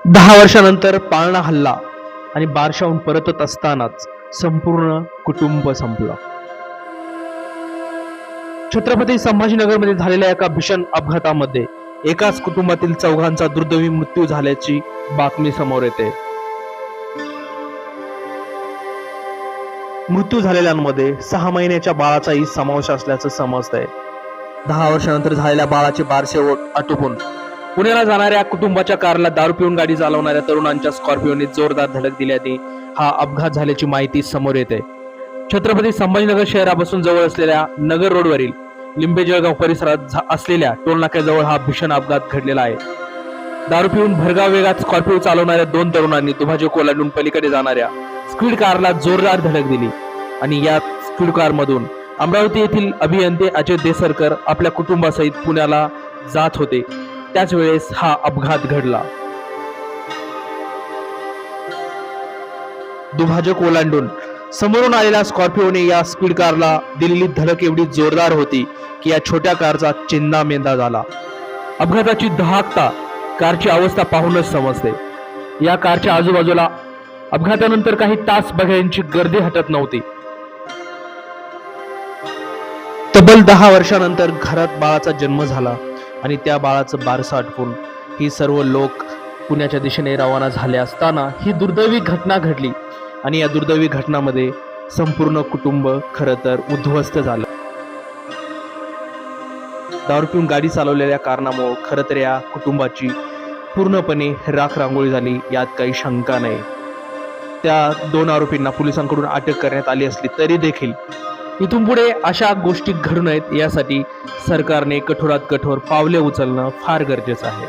10 वर्षानंतर पाळणा हल्ला आणि बारशाहून परतत असतानाच संपूर्ण कुटुंब संपलं. छत्रपती संभाजीनगरमध्ये झालेल्या एका भीषण अपघातामध्ये एकाच कुटुंबातील चौघांचा दुर्दैवी मृत्यू झाल्याची बातमी समोर येते. मृत्यू झालेल्यांमध्ये 6 महिन्याच्या बाळाचाही समावेश असल्याचं समजतंय. 10 वर्षानंतर झालेल्या बाळाचे बारसे आटोपून पुण्याला जाणाऱ्या कुटुंबाच्या कारला दारू पिऊन गाडी चालवणाऱ्या तरुणांच्या स्कॉर्पिओने जोरदार धडक दिल्याने हा अपघात झाल्याची माहिती समोर येते. छत्रपती संभाजीनगर शहरापासून जवळ असलेल्या नगर रोडवरील लिंबे जळगाव परिसरात असलेल्या टोलनाक्याजवळ हा भीषण अपघात घडलेला आहे. दारू पिऊन भरधाव वेगात स्कॉर्पिओ चालवणाऱ्या 2 तरुणांनी दुभाजक ओलांडून पलीकडे जाणाऱ्या स्पीड कारला जोरदार धडक दिली आणि या स्पीड कारमधून अमरावती येथील अभियंते अजय देसरकर आपल्या कुटुंबासहित पुण्याला जात होते. त्याच वेळेस हा अपघात घडला. दुभाजक ओलांडून समोरून आलेल्या स्कॉर्पिओने या स्पीड कारला दिलेली धडक एवढी जोरदार होती की या छोट्या कारचा चिंदामेंदा झाला. अपघाताची दहाकता कारची अवस्था पाहूनच समजते. या कारच्या आजूबाजूला अपघातानंतर काही तास बघायची गर्दी हटत नव्हती. तब्बल 10 वर्षानंतर घरात बाळाचा जन्म झाला आणि त्या बाळाचं बारसं आटपून ही सर्व लोक पुण्याच्या दिशेने रवाना झाले असताना ही दुर्दैवी घटना घडली आणि या दुर्दैवी घटनामध्ये संपूर्ण कुटुंब खरं तर उद्ध्वस्त झालं. दारू पिऊन गाडी चालवलेल्या कारणामुळे खरं तर या कुटुंबाची पूर्णपणे राख रांगोळी झाली, यात काही शंका नाही. त्या 2 आरोपींना पोलिसांकडून अटक करण्यात आली असली तरी देखील इथून पुढे अशा गोष्टी घडू नयेत यासाठी सरकारने कठोरात कठोर पावले उचलणं फार गरजेचं आहे.